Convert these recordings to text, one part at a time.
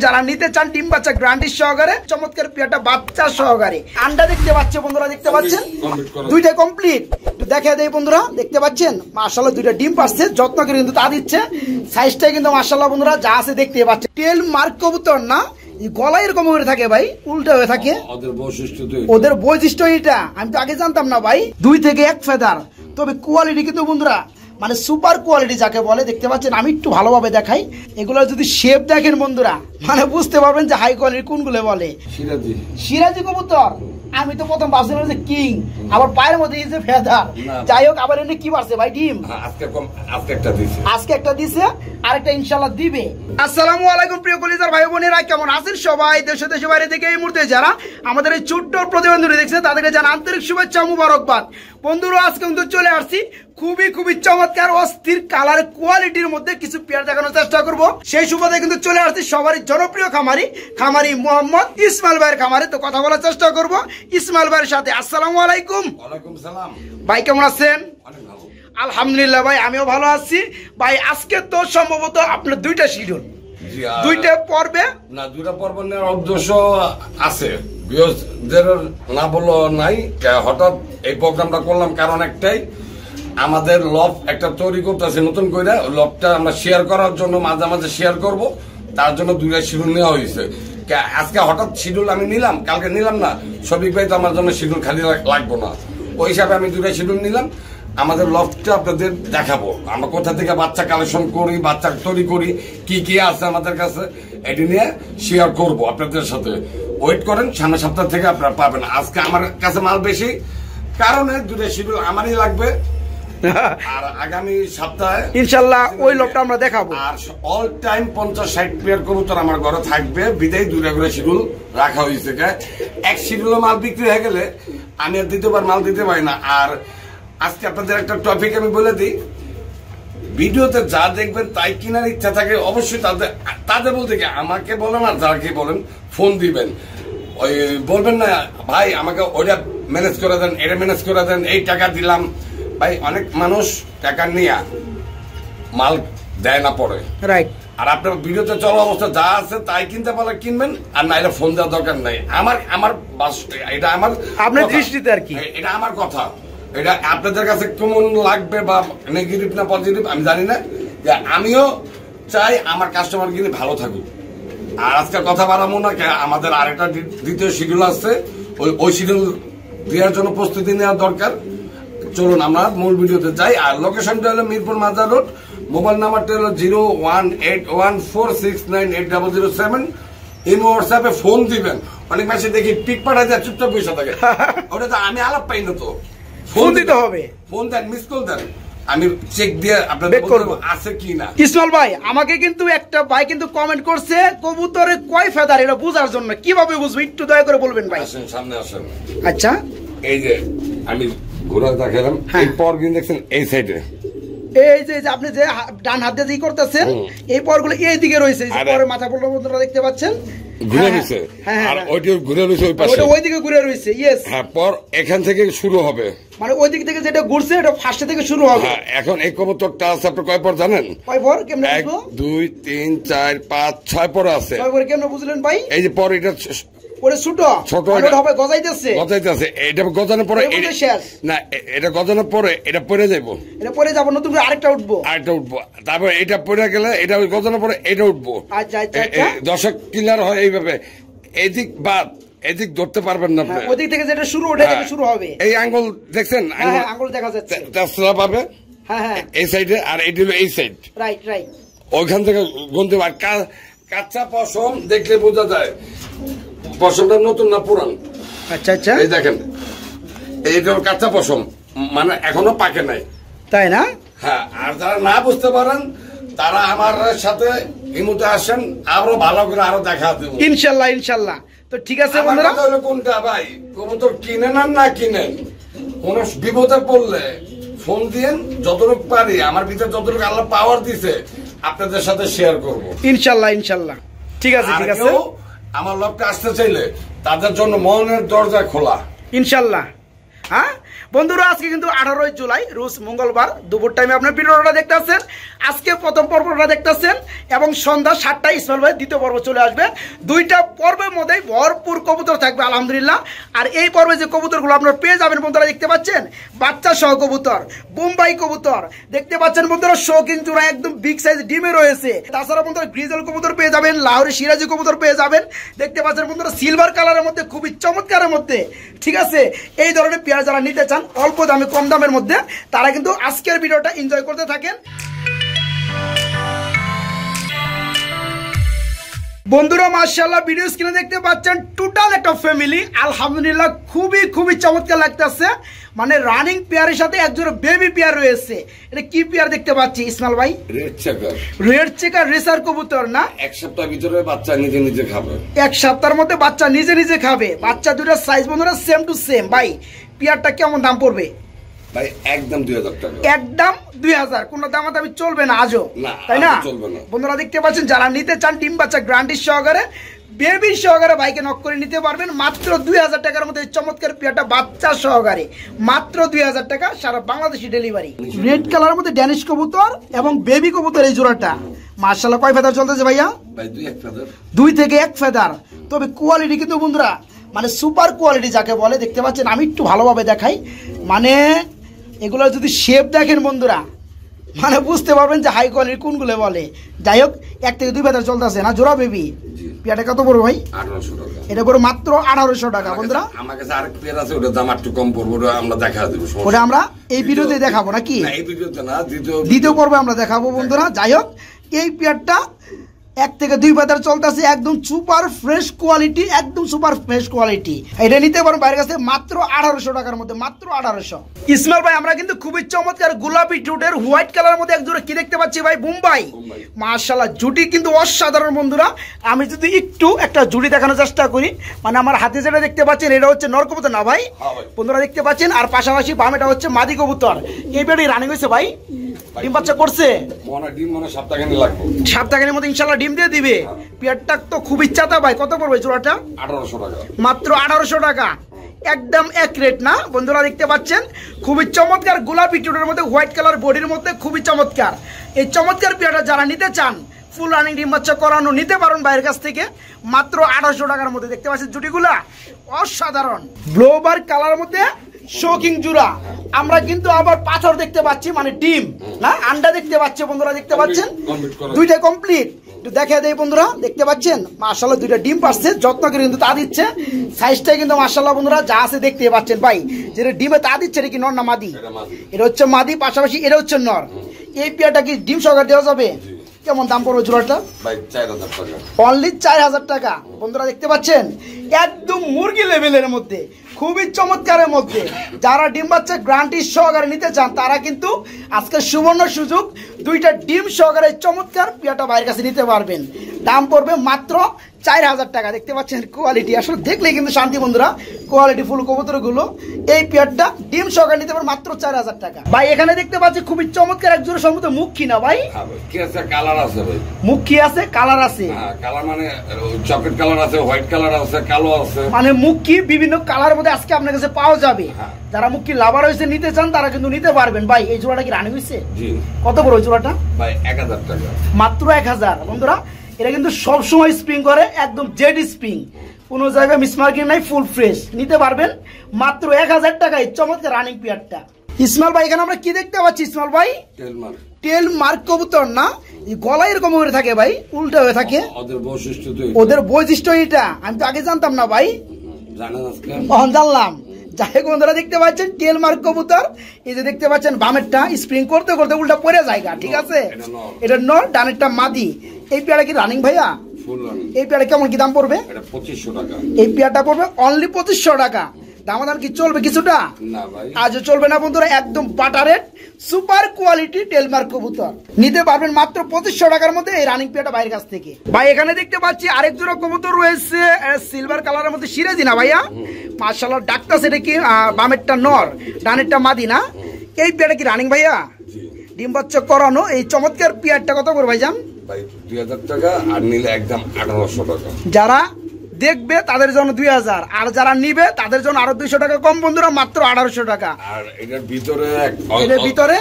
যারা নিতে চান ডিম বাচ্চা গ্যারান্টি সহকারে চমৎকার পেয়ারটা বাচ্চা সহকারে আন্ডা দেখতে পাচ্ছেন বন্ধুরা, দেখতে পাচ্ছেন দুইটা কমপ্লিট। দেখা দেয় বন্ধুরা, দেখতে পাচ্ছেন মাশাআল্লাহ দুইটা ডিম পাচ্ছে, যত্ন করে কিন্তু তা দিচ্ছে। সাইজটা কিন্তু মাশাআল্লাহ বন্ধুরা যা আছে দেখতে পাচ্ছেন। টেল মার্ক কবুতর না, গলায় এরকম হয়ে থাকে ভাই, উল্টা হয়ে থাকে। ওদের বৈশিষ্ট্য এটা আমি তো আগে জানতাম না ভাই। 2 থেকে 1 ফেদার, তবে কোয়ালিটি কিন্তু বন্ধুরা মানে সুপার কোয়ালিটি যাকে বলে। দেখতে পাচ্ছেন আমি একটু ভালোভাবে দেখাই, এগুলো যদি শেপ দেখেন বন্ধুরা মানে বুঝতে পারবেন যে হাই কোয়ালিটি কোনগুলো বলে। সিরাজি কবুতর আমি তো প্রথম ভাবছিলাম যে কিং, আবার পায়ের মধ্যে এই যে ফেদার। যাই হোক, আবার এনে কি পারছে ভাই ডিম? আজকে একটা দিছে, আরেকটা ইনশাআল্লাহ দিবে। আসসালামু আলাইকুম প্রিয় কলিজার ভাই বোনেরা, কেমন আছেন সবাই? দেশে দেশে বাইরে থেকে এই মুহূর্তে যারা আমাদের এই ছোট্ট প্রতিবন্ধী দেখছেন তাদেরকে জানা আন্তরিক শুভেচ্ছা মুবারকবাদ। বন্ধুরা আজকে কিন্তু চলে আসছি খুবই চমৎকার অস্থির কালার কোয়ালিটির মধ্যে কিছু পেয়ার দেখানোর চেষ্টা করব। সেই সুবাদে কিন্তু চলে আসছি সবারই জনপ্রিয় খামারি মোহাম্মদ ইসমাইল ভাইয়ের খামারে। তো কথা বলার চেষ্টা করব ইসমাইল ভাইয়ের সাথে। আসসালামু আলাইকুম। ওয়ালাইকুম সালাম ভাই, কেমন আছেন? অনেক ভালো আলহামদুলিল্লাহ ভাই, আমিও ভালো আছি ভাই। আজকে তো সম্ভবত আপনার দুইটা শিডিউল, দুইটা পর্বে না, দুইটা পর্ব নেওয়ার উদ্দেশ্য আছে, না বলো নাই। হঠাৎ এই প্রোগ্রামটা করলাম কারণ একটাই, আমাদের লব একটা তৈরি করতেছে নতুন করে। লবটা আমরা শেয়ার করার জন্য মাঝে মাঝে শেয়ার করব, তার জন্য দুইটা শিডিউল নেওয়া হয়েছে। আজকে হঠাৎ শিডিউল আমি নিলাম, কালকে নিলাম না। শফিক ভাই তো আমার জন্য শিডিউল খালি লাগবো না, ওই হিসাবে আমি দুইটা শিডিউল নিলাম। আমাদের লফটটা আপনাদের দেখাবো, আমরা কোথা থেকে বাচ্চা কালেকশন করি, বাচ্চা তৈরি করি, কি কি আছে আমাদের কাছে, এটি নিয়ে শেয়ার করব আপনাদের সাথে। ওয়েট করেন, সামনের সপ্তাহ থেকে আপনারা পাবেন। আজকে আমার কাছে মাল বেশি কারণে দুটো শিডিউল আমারই লাগবে, আর আগামী সপ্তাহে ইনশাআল্লাহ ওই লটটা আমরা দেখাবো। আর অল টাইম 50-60 পেয়ার কবুতর আমার ঘরে থাকবে, বিদায় দুটা করে শিডিউল রাখা হয়েছে। এক শিডিউলে মাল বিক্রি হয়ে গেলে আমি আর দ্বিতীয়বার মাল দিতে পারি না। আর আজকে আপনাদের একটা টপিক আমি বলে দিই, ভিডিওতে যা দেখবেন তাই কেনার ইচ্ছা থাকে অবশ্যই তাদের বলতে কি আমাকে বলেন, আর যারা কি বলেন ফোন দিবেন। ওই বলবেন না ভাই আমাকে ওইটা ম্যানেজ করে দেন, এটা ম্যানেজ করে দেন, এই টাকা দিলাম। ভাই অনেক মানুষ টাকা নিয়ে মাল দেয় না পরে, রাইট। আর আপনার ভিডিওতে চলা অবস্থা যা আছে তাই কিনতে পারলে কিনবেন, আর না এটা ফোন দেওয়ার দরকার নাই। এটা আমার আপনার দৃষ্টিতে আর কি, এটা আমার কথা। এটা আপনাদের কাছে কেমন লাগবে বা নেগেটিভ না পজিটিভ আমি জানি না, যে আমিও চাই আমার কাস্টমার কিনে ভালো থাকুক। আর আজকে কথা বাড়াবো না, আমাদের আরেকটা দ্বিতীয় শিডিউল আছে, ওই শিডিউল দেওয়ার জন্য প্রস্তুতি নেওয়া দরকার। চলুন আমরা মূল ভিডিওতে যাই। আর লোকেশনটা হলো মিরপুর মাজার রোড, মোবাইল নাম্বারটা হলো 01814698007। এই হোয়াটসঅ্যাপে ফোন দিবেন। অনেক মাসে দেখি পিক পাঠায় যায়, চুপচাপ পয়সা থাকে, ওটা তো আমি আলাপ পাই না। তো ফোন দিতে হবে, ফোন দেন, মিস কল দেন, আমি চেক দিয়ে আপনাদের বলবো আছে কি না। ইসমাইল ভাই আমাকে কিন্তু একটা ভাই কিন্তু কমেন্ট করছে কবুতরে কয় ফেদার, এটা বোঝার জন্য কিভাবে বুঝবো একটু দয়া করে বলবেন ভাই। আসেন সামনে আসেন। আচ্ছা, এই যে আমি ঘোরা দেখালাম, এই পর কিন্তু দেখছেন এই সাইডে, এই যে আপনি যে ডান হাত দিয়ে করতেছেন এই পরগুলো এই দিকে রয়েছে, পরে মাথা পড়লো বন্ধুরা দেখতে পাচ্ছেন ঘুরে রয়েছে, আর ওইটা ঘুরে রয়েছে ওই পাশে, ওই দিকে ঘুরে রয়েছে। ইয়েস, হ্যাঁ, পর এখান থেকে শুরু হবে, মানে ওই দিক থেকে যেটা ঘুরছে এটা ফার্স্ট থেকে শুরু হবে। হ্যাঁ, এখন এই কবুতরটা আছে আপনার কয় পর জানেন? কয় পর কেমনে বুঝবো? 1 2 3 4 5 6 পর আছে। কয় পর কেমনে বুঝলেন ভাই? এই যে পর এটা ওরে ছোট এটা হবে গজাইতেছে, এটা গজানোর পরে না, এটা গজানোর পরে এটা পড়ে যাবো, এটা পড়ে যাব, নতুন করে আরেকটা উঠবো, তারপর এটা পড়ে গেলে এটা গজানোর পরে এটা উঠবো। আচ্ছা আচ্ছা, দর্শক ক্লিয়ার হয় এইভাবে, এদিক বাদ এদিক ধরতে পারবেন না আপনি, ওদিক থেকে যেটা শুরু ওটা থেকে শুরু হবে। এই আঙ্গুল দেখছেন, আঙ্গুল দেখা যাচ্ছে, তেসরা পাবে এই সাইডে, আর এটি হলো এই সাইড, রাইট রাইট। ওইখান থেকে গুনতে পার। কাঁচা পশম দেখলে বোঝা যায় পশমটা নতুন না পুরান। আচ্ছা আচ্ছা, এই দেখেন এইটা কাঁচা পশম, মানে এখনো পাকে নাই, তাই না? হ্যাঁ, আর যারা না বুঝতে পারেন তারা আমার সাথে ইমুতে আসেন, আরো ভালো করে আরো দেখা দেবো ইনশাল্লাহ ইনশাল্লাহ। তো ঠিক আছে বন্ধুরা, কোনটা ভাই কবুতর কিনেন আর না কিনেন, কোন বিপদে পড়লে ফোন দিয়েন, যতটুকু পারি আমার ভিতরে যতটুকু আল্লাহ পাওয়ার দিছে আপনাদের সাথে শেয়ার করবো ইনশাল্লাহ ইনশাল্লাহ। ঠিক আছে ঠিক আছে, আমার লোকটা আসতে চাইলে তাদের জন্য মনের দরজা খোলা ইনশাল্লাহ। হ্যাঁ বন্ধুরা আজকে কিন্তু 18 জুলাই রোজ মঙ্গলবার দুপুর টাইমে আপনার ভিডিওটা দেখতেছেন। আজকে প্রথম পর্বটা দেখতেছেন এবং সন্ধ্যা 7টায় ইসমাইল ভাই দ্বিতীয় পর্ব চলে আসবে। দুইটা পর্বের মধ্যেই ভরপুর কবুতর থাকবে আলহামদুলিল্লাহ। আর এই পর্বে যে কবুতরগুলো আপনারা পেয়ে যাবেন বন্ধুরা দেখতে পাচ্ছেন, বাচ্চা সহ কবুতর, বোম্বাই কবুতর দেখতে পাচ্ছেন বন্ধুরা, শৌখিন জোড়া একদম বিগ সাইজ ডিমে রয়েছে। তাছাড়া বন্ধুরা গ্রিজেল কবুতর পেয়ে যাবেন, লাহোরি সিরাজি কবুতর পেয়ে যাবেন। দেখতে পাচ্ছেন বন্ধুরা সিলভার কালারের মধ্যে খুবই চমৎকারের মধ্যে, ঠিক আছে। এই ধরনের পেয়ার যারা নিতে চান অল্প দামে কম দামের মধ্যে, তারা কিন্তু আজকের ভিডিওটা এনজয় করতে থাকেন। বন্ধুরা মাশাআল্লাহ ভিডিও স্ক্রিনে দেখতে পাচ্ছেন টোটাল একটা ফ্যামিলি, আলহামদুলিল্লাহ খুবই চমৎকার লাগতেছে। মানে রানিং পেয়ারের সাথে একজোড়া বেবি পেয়ার রয়েছে। এটা কি পেয়ার দেখতে পাচ্ছি ইসমাইল ভাই? রেড চেকার রেসার কবুতর না? এক সপ্তাহের ভিতরে বাচ্চা নিজে নিজে খাবে, এক সপ্তাহের মধ্যে বাচ্চা নিজে নিজে খাবে। বাচ্চা দুটোর সাইজ বন্ধুরা সেম টু সেম। ভাই পেয়ারটা কেমন দাম পড়বে? ভাই একদম 2000 টাকা। একদম 2000, কোনো দামাদামি চলবে না আজও, তাই না? বন্ধুরা দেখতে পাচ্ছেন যারা নিতে চান ডিম বাচ্চা গ্যারান্টি সহকারে বেবি সহকারে ভাইকে নক করে নিতে পারবেন মাত্র 2000 টাকার মধ্যে। চমৎকার পেয়ারটা বাচ্চা সহকারে মাত্র 2000 টাকা, সারা বাংলাদেশি ডেলিভারি। রেড কালারের মধ্যে ড্যানিশ কবুতর এবং বেবি কবুতর এই জোড়াটা মাশাআল্লাহ কয় ফেদার চলতেছে ভাইয়া? ভাই 2 ফেদার, 2 থেকে 1 ফেদার। তবে কোয়ালিটি কিন্তু বন্ধুরা মানে সুপার কোয়ালিটি যাকে বলে, দেখতে পাচ্ছেন আমি একটু ভালোভাবে দেখাই। মানে এগুলো যদি শেপ দেখেন বন্ধুরা মানে বুঝতে পারবেন যে হাই কোয়ালিটি কোনগুলো বলে। যাই হোক 1 থেকে 2 ফেদার চলতেছে না জোড়া বেবি। পেয়ারটা কত পড়বে ভাই? 1800 টাকা। এটা পড়বে মাত্র 1800 টাকা বন্ধুরা। আমার কাছে আরেক পেয়ার আছে, ওটার দাম একটু কম পড়বে, ওটা আমরা দেখা দেব। ওটা আমরা এই ভিডিওতে দেখাবো নাকি? না এই ভিডিওতে না, দ্বিতীয় পর্বে আমরা দেখাবো বন্ধুরা। যাই হোক এই পেয়ারটা 1 থেকে 2 ফেদার চলতেছে, একদম সুপার ফ্রেশ কোয়ালিটি, একদম সুপার ফ্রেশ কোয়ালিটি। এটা নিতে পারেন বাইরের কাছে মাত্র 1800 টাকার মধ্যে, মাত্র 1800। ইসমাইল ভাই আমরা কিন্তু খুবই চমৎকার গোলাপি টুটের হোয়াইট কালারের মধ্যে একজোড়া কি দেখতে পাচ্ছি ভাই? বোম্বাই। মাশাআল্লাহ জুটি কিন্তু অসাধারণ বন্ধুরা। আমি যদি একটু একটা জুটি দেখানোর চেষ্টা করি, মানে আমার হাতে যেটা দেখতে পাচ্ছেন এটা হচ্ছে নর কবুতর না ভাই? বন্ধুরা দেখতে পাচ্ছেন। আর পাশাপাশি বামেটা হচ্ছে মাদি কবুতর। এই পেয়ারটি রানিং হয়েছে ভাই, ডিম বাচ্চা করছে, সপ্তাহখানের মধ্যে ইনশাআল্লাহ ডিম দিয়ে দিবে। পেয়ারটা তো খুব ইচ্ছাতা ভাই, কত পড়বে জোড়াটা? 1800 টাকা, মাত্র 1800 টাকা, একদম এক রেট না বন্ধুরা। দেখতে পাচ্ছেন খুবই চমৎকার গোলাপি টুটের মধ্যে হোয়াইট কালার বডির মধ্যে খুবই চমৎকার। এই চমৎকার পেয়ারটা যারা নিতে চান ফুল রানিং ডিম বাচ্চা করানো নিতে পারেন বাইরের কাছ থেকে মাত্র 1800 টাকার মধ্যে। দেখতে পাচ্ছেন জুটিগুলা অসাধারণ ব্লোবার কালার মধ্যে শৌখিন জুড়া। আমরা কিন্তু আবার পাথর দেখতে পাচ্ছি, মানে ডিম না আন্ডা দেখতে পাচ্ছি বন্ধুরা। দেখতে পাচ্ছেন দুইটা কমপ্লিট। একটু দেখা দেয় বন্ধুরা, দেখতে পাচ্ছেন মাশাআল্লাহ দুইটা ডিম পাচ্ছে, যত্ন করে কিন্তু তা দিচ্ছে। সাইজটা কিন্তু মাশাআল্লাহ বন্ধুরা যা আছে দেখতে পাচ্ছেন ভাই, যেটা ডিমে তা দিচ্ছে এটা কি নর না মাদি? এটা হচ্ছে মাদি, পাশাপাশি এটা হচ্ছে নর। এই পেয়ারটা কি ডিম সহকারে দেওয়া যাবে? কেমন দাম পড়বে জোড়াটা? ভাই 4000 টাকা, অনলি 4000 টাকা। বন্ধুরা দেখতে পাচ্ছেন একদম মুরগি লেভেলের মধ্যে, খুবই চমৎকারের মধ্যে। যারা ডিম বাচ্চা গ্যারান্টি সহকারে নিতে চান তারা কিন্তু আজকে সুবর্ণ সুযোগ, দুইটা ডিম সহকারে চমৎকার পেয়ারটা বাইরের কাছে নিতে পারবেন। দাম পড়বে মাত্র 4000 টাকা। দেখতে পাচ্ছেন কোয়ালিটি আসলে দেখলে কিন্তু শান্তি বন্ধুরা, কোয়ালিটি ফুল কবুতর গুলো। এই পেয়ারটা ডিম সহকারে নিতে পারবেন মাত্র 4000 টাকা। ভাই এখানে দেখতে পাচ্ছি খুবই চমৎকার একজোড়া সম্ভবত মুখী না ভাই? কি আছে কালার আছে ভাই, মুখী আছে কালার আছে। কালার মানে চকলেট কালার আছে, হোয়াইট কালার আছে, কালো আছে, মানে মুখী বিভিন্ন কালারের মধ্যে আজকে আপনার কাছে পাওয়া যাবে। যারা মুখী লাভার হয়েছে নিতে চান তারা কিন্তু নিতে পারবেন। ভাই এই জোড়াটা কি রানিং হয়েছে? জি। কত বড় জোড়াটা? ভাই 1000 টাকা, মাত্র 1000 বন্ধুরা। এটা কিন্তু সব সময় স্প্রিং করে, একদম জেড স্প্রিং, কোনো জায়গায় মিসমার্কিং নাই, ফুল ফ্রেশ। নিতে পারবেন মাত্র 1000 টাকায় চমৎকার রানিং পেয়ারটা। ইসমাইল ভাই এখানে আমরা কি দেখতে পাচ্ছি ইসমাইল ভাই? টেল মার্ক কবুতর না? গলা এরকম হয়ে থাকে ভাই, উল্টা হয়ে থাকে। ওদের বৈশিষ্ট্য এটা আমি তো আগে জানতাম না ভাই, জানলাম। যাই হোক বন্ধুরা দেখতে পাচ্ছেন টেল মার্ক কবুতর। এই যে দেখতে পাচ্ছেন বামেরটা স্প্রিং করতে করতে উল্টা পড়ে জায়গা, ঠিক আছে? এটা নর, ডানেরটা মাদি। এই পেয়ারা কি রানিং ভাইয়া? এই পেয়ারা কেমন কি দাম পড়বে? 2500 টাকা। এই পেয়ারটা পড়বে অনলি 2500 টাকা। দামাদাম কি চলবে কিছুটা? না ভাই আজও চলবে না বন্ধুরা, একদম বাটারের সুপার কোয়ালিটি টেলমার্ক কবুতর নিতে পারবেন মাত্র 2500 টাকার মধ্যে এই রানিং পেয়ারটা বাইরের কাছ থেকে। ভাই এখানে দেখতে পাচ্ছি আরেক জোড়া কবুতর রয়েছে সিলভার কালারের মধ্যে, সিরাজি না ভাইয়া? মাশাআল্লাহ ডাক্তার, সেটা কি বামেরটা নর ডানেরটা মাদি না? এই পেয়ারটা কি রানিং ভাইয়া? ডিম বাচ্চা করানো। এই চমৎকার পেয়ারটা কত করে ভাইজান? ভাই 2000 টাকা, আর নিলে একদম 1800 টাকা। যারা দেখবে তাদের জন্য 2000, আর যারা নিবে তাদের জন্য আরো 200 টাকা কম বন্ধুরা, মাত্র 1800 টাকা। আর এটার ভিতরে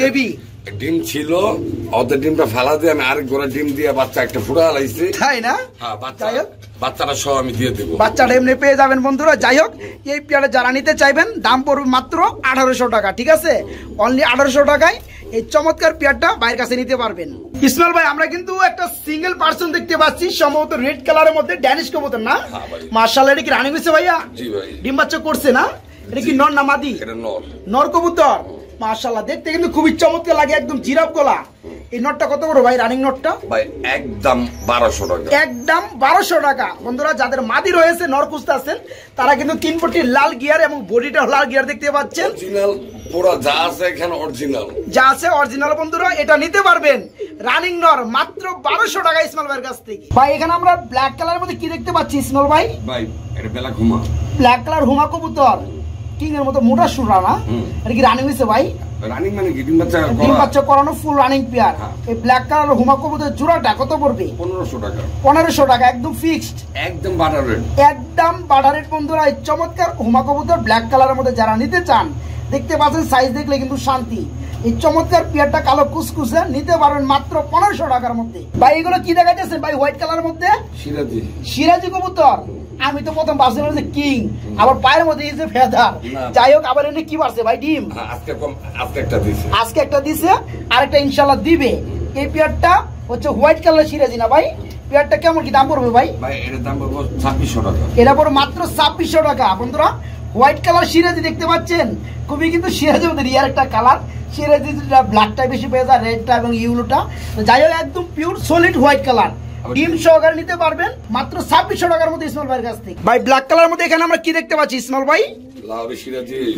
বেবি ডিম ছিল, ওদের ডিমটা ফেলা দিয়ে আমি আরেক গোড়া ডিম দিয়ে বাচ্চা একটা ফুটা লাইছি, তাই না? হ্যাঁ, বাচ্চাটা সহ আমি দিয়ে দেবো, বাচ্চাটা এমনি পেয়ে যাবেন বন্ধুরা। যাই হোক, এই পেয়ারটা যারা নিতে চাইবেন দাম পড়বে মাত্র 1800 টাকা, ঠিক আছে? অনলি 1800 টাকায় এই চমৎকার পেয়ারটা বাইরের কাছে নিতে পারবেন। ইসমাইল ভাই, আমরা কিন্তু একটা সিঙ্গেল পার্সন দেখতে পাচ্ছি, সম্ভবত রেড কালারের মধ্যে ড্যানিশ কবুতর না? মাশাআল্লাহ, এটা কি রানিং হয়েছে ভাইয়া? জি ভাই। ডিম বাচ্চা করছে না? এটা কি নর না মাদি? এটা নর। নর কবুতর, মাশাআল্লাহ, দেখতে কিন্তু খুবই চমৎকার লাগে, একদম জিরাফ গলা। এই নটটা কত বড় ভাই, রানিং নটটা? ভাই একদম 1200 টাকা, একদম 1200 টাকা। বন্ধুরা, যাদের মাদি রয়েছে, নর খুঁজতে আছেন, তারা কিন্তু 3 পটি লাল গিয়ার এবং বডিটা লাল গিয়ার দেখতে পাচ্ছেন। অরিজিনাল পুরো যা আছে এখানে অরিজিনাল, যা আছে অরিজিনাল বন্ধুরা, এটা নিতে পারবেন রানিং নর মাত্র 1200 টাকা ইসমাইল ভাইয়ের কাছ থেকে। ভাই, এখানে আমরা ব্ল্যাক কালারের মধ্যে কি দেখতে পাচ্ছি ইসমাইল ভাই? ভাই এটা ব্ল্যাক হুমা, ব্ল্যাক কালার হুমা কবুতর, কিং এর মতো মোটা সুরা না? এটা কি রানিং হইছে ভাই? রানিং মানে কি ডিম বাচ্চা করানো ফুল রানিং পেয়ার। এই ব্ল্যাক কালার হুমা কবুতরের জোড়াটা কত পড়বে? 1500 টাকা। 1500 টাকা একদম ফিক্সড, একদম বাটার রেট, একদম বাটার রেট বন্ধুরা। এই চমৎকার হুমা কবুতর ব্ল্যাক কালারের মধ্যে যারা নিতে চান, দেখতে পাচ্ছেন সাইজ দেখলে কিন্তু শান্তি। এই চমৎকার পেয়ারটা কালো কুসকুসে নিতে পারবেন মাত্র 1500 টাকার মধ্যে। ভাই, এগুলো কি দেখাইতেছেন ভাই? হোয়াইট কালারের মধ্যে সিরাজি কবুতর। আমি তো প্রথম ভাবছিলাম যে কিং, আবার পায়ের মধ্যে এই যে ফেদার। যাই হোক, আবার এনে কি পারছে ভাই? ডিম আজকে একটা দিছে, আরেকটা ইনশাআল্লাহ দিবে। এই পেয়ারটা হচ্ছে হোয়াইট কালার সিরাজি না ভাই? পেয়ারটা কেমন কি দাম পড়বে ভাই? এটার দাম পড়বে 2600 টাকা। এটা পড়বে মাত্র 2600 টাকা বন্ধুরা। হোয়াইট কালার সিরাজি দেখতে পাচ্ছেন, খুবই কিন্তু সিরাজির মধ্যে রিয়ার একটা কালার। সিরাজি ব্ল্যাকটা বেশি পেয়ে যায়, রেডটা এবং ইউলোটা। যাই হোক, একদম পিওর সলিড হোয়াইট কালার, ডিম সহকারে নিতে পারবেন মাত্র 2600 টাকার মধ্যে ইসমাইল ভাইয়ের কাছ থেকে। ভাই, ব্ল্যাক কালার মধ্যে এখানে আমরা কি দেখতে পাচ্ছি ইসমাইল ভাই?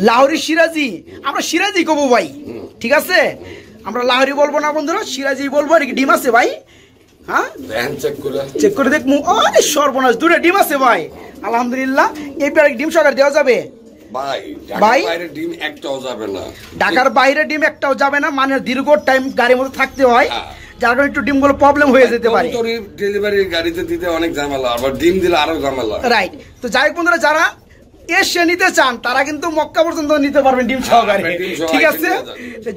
লাহোরি সিরাজি। আমরা সিরাজি কবো ভাই, ঠিক আছে? আমরা লাহোরি বলবো না বন্ধুরা, সিরাজি বলবো। এটা কি ডিম আছে ভাই? হ্যাঁ, চেক করে দেখবো। আরে সর্বনাশ, দুটো ডিম আছে ভাই, আলহামদুলিল্লাহ। এই পেয়ারে ডিম সহকারে দেওয়া যাবে ভাই? ডিম একটাও যাবে না, ঢাকার বাইরে ডিম একটাও যাবে না, মানে দীর্ঘ টাইম গাড়ির মধ্যে থাকতে হয়, যার কারণে একটু ডিমগুলো প্রবলেম হয়ে যেতে পারে। ডেলিভারি গাড়িতে দিতে অনেক ঝামেলা, আবার ডিম দিলে আরো ঝামেলা। রাইট। তো যাই হোক বন্ধুরা, যারা এসে নিতে চান তারা কিন্তু মক্কা পর্যন্ত নিতে পারবেন ডিম সহকারে, ঠিক আছে?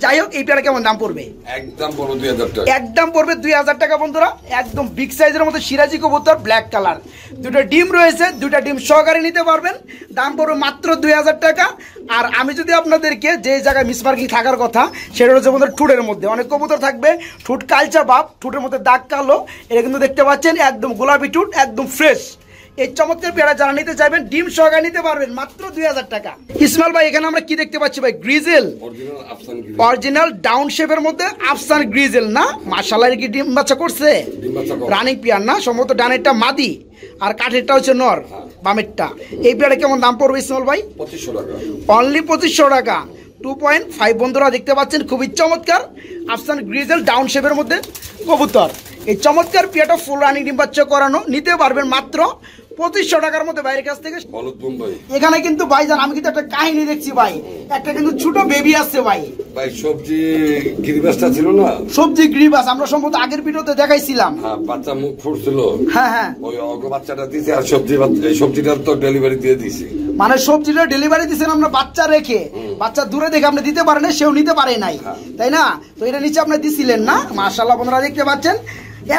যাই হোক, এই পেয়ারা কেমন দাম পড়বে? একদম পড়বে 2000 টাকা। একদম পড়বে 2000 টাকা বন্ধুরা। একদম বিগ সাইজের মধ্যে সিরাজি কবুতর, ব্ল্যাক কালার, দুটো ডিম রয়েছে, দুটা ডিম সহকারে নিতে পারবেন। দাম পড়বে মাত্র 2000 টাকা। আর আমি যদি আপনাদেরকে যে জায়গায় মিসমার্কিং থাকার কথা, সেটা হচ্ছে বন্ধুরা ঠোঁটের মধ্যে অনেক কবুতর থাকবে, ঠোঁট কালচা ভাব, ঠোঁটের মধ্যে দাগ কালো, এটা কিন্তু দেখতে পাচ্ছেন একদম গোলাপি ঠোঁট, একদম ফ্রেশ। এই চমৎকার পেয়ারা যারা নিতে চাইবেন ডিম সহকারে নিতে পারবেন মাত্র 2000 টাকা। ইসমাইল ভাই, এখানে আমরা কি দেখতে পাচ্ছি ভাই? গ্রিজেল, অরিজিনাল ডাউন শেপের মধ্যে আফসান গ্রিজেল না? মাশাআল্লাহ, কি ডিম বাচ্চা করছে? রানিং পেয়ার না? সম্ভবত ডানেরটা মাদি আর কাঠেরটা হচ্ছে নর, বামেরটা। এই পেয়ারে কেমন দাম পড়বে ইসমাইল ভাই? 2500 টাকা। অনলি 2500 টাকা। 2.5 বন্ধুরা দেখতে পাচ্ছেন, খুবই চমৎকার আফসান গ্রিজেল ডাউন শেপের মধ্যে কবুতর। এই চমৎকার পেয়ারটা ফুল রানিং ডিম বাচ্চা করানো, নিতে পারবেন মাত্র 2500 টাকার মধ্যে বাইরের কাছ থেকে। এখানে কিন্তু ভাইজান, আমি কিন্তু একটা কাহিনী দেখছি ভাই, একটা কিন্তু ছোট বেবি আছে ভাই। ভাই, সবজি গিরিবাসটা ছিল না? সবজি গিরিবাস আমরা সম্ভবত আগের ভিডিওতে দেখাইছিলাম। হ্যাঁ, বাচ্চা মুখ ফুটছিল। হ্যাঁ হ্যাঁ, ওই অগ বাচ্চাটা দিয়েছে, আর সবজিটা তো ডেলিভারি দিয়ে দিয়েছি। মানে সবজিটা ডেলিভারি দিয়েছেন আমরা বাচ্চা রেখে, বাচ্চা দূরে দেখে আপনি দিতে পারেন, সেও নিতে পারে নাই, তাই না? তো এটা নিচে আপনি দিছিলেন না? মাশাআল্লাহ বন্ধুরা দেখতে পাচ্ছেন।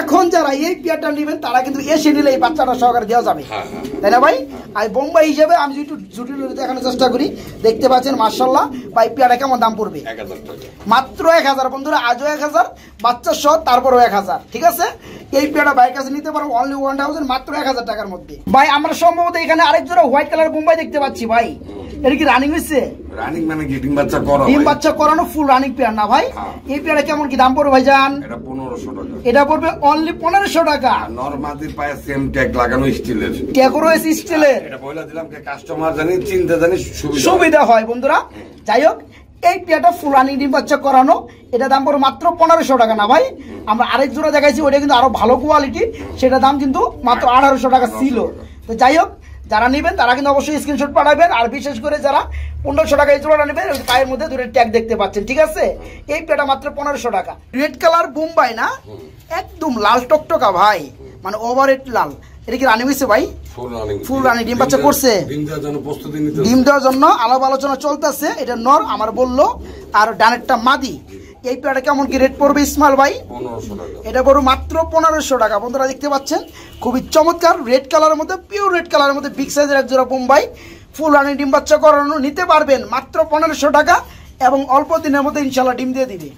এখন যারা এই পেয়ারটা নেবেন তারা কিন্তু এসে নিলে এই বাচ্চাটা সহকারে দেওয়া যাবে, তাই না ভাই? আর বোম্বাই হিসেবে আমি একটু জুটি দেখানোর চেষ্টা করি, দেখতে পাচ্ছেন মাশাআল্লাহ। ভাই, পেয়ারটা কেমন দাম পড়বে? 1000 টাকা। মাত্র 1000 বন্ধুরা, আজও 1000, বাচ্চা সহ তারপরও 1000, ঠিক আছে? এই পেয়ারটা ভাইয়ের কাছে নিতে পারো অনলি 1000, মাত্র 1000 টাকার মধ্যে। ভাই, আমরা সম্ভবত এখানে আরেক জোড়া হোয়াইট কালার বোম্বাই দেখতে পাচ্ছি ভাই। এটা কি রানিং হয়েছে? রানিং মানে কি ডিম বাচ্চা করা? ডিম বাচ্চা করানো ফুল রানিং পেয়ার না ভাই? এই পেয়ারে কেমন কি দাম পড়বে ভাইজান? এটা 1500 টাকা। এটা পড়বে অনলি 1500 টাকা। নরমাদির পায়ে সেম ট্যাগ লাগানো স্টিলের, ট্যাগ রয়েছে স্টিলের। এটা বইলা দিলাম যে কাস্টমার জানি চিন্তা জানি সুবিধা হয় বন্ধুরা। যাই হোক, এই পেয়ারটা ফুল রানিং ডিম বাচ্চা করানো, এটা দাম পড়বে মাত্র 1500 টাকা না ভাই? আমরা আরেক জোড়া দেখাইছি, ওটা কিন্তু আরো ভালো কোয়ালিটি, সেটা দাম কিন্তু মাত্র 1800 টাকা ছিল। তো যাই হোক, যারা নেবেন তারা কিন্তু অবশ্যই স্ক্রিনশট পাঠাবেন। আর বিশেষ করে যারা 1500 টাকা এই জোড়াটা নেবেন, ওই পায়ের মধ্যে দুটো ট্যাগ দেখতে পাচ্ছেন, ঠিক আছে? এই পেয়ারটা মাত্র 1500 টাকা। রেড কালার বোম্বাই না? একদম লাল টকটকা ভাই, মানে ওভারহেড লাল। এটা কি রানিং হয়েছে ভাই? ফুল রানিং ডিম বাচ্চা করছে। ডিম দেওয়ার জন্য আলাপ আলোচনা চলতেছে। এটা নর আমার বললো, আর ডানেরটা মাদি। এই পেয়ারটা কেমন কি রেট পড়বে ইসমাইল ভাই? 1500 টাকা। এটা পড়বে মাত্র 1500 টাকা। বন্ধুরা দেখতে পাচ্ছেন খুবই চমৎকার রেড কালারের মধ্যে, পিওর রেড কালারের মধ্যে বিগ সাইজের এক জোড়া বোম্বাই ফুল রানিং ডিম বাচ্চা করানো নিতে পারবেন মাত্র 1500 টাকা, এবং অল্প দিনের মধ্যে ইনশাল্লাহ ডিম দিয়ে দিবে।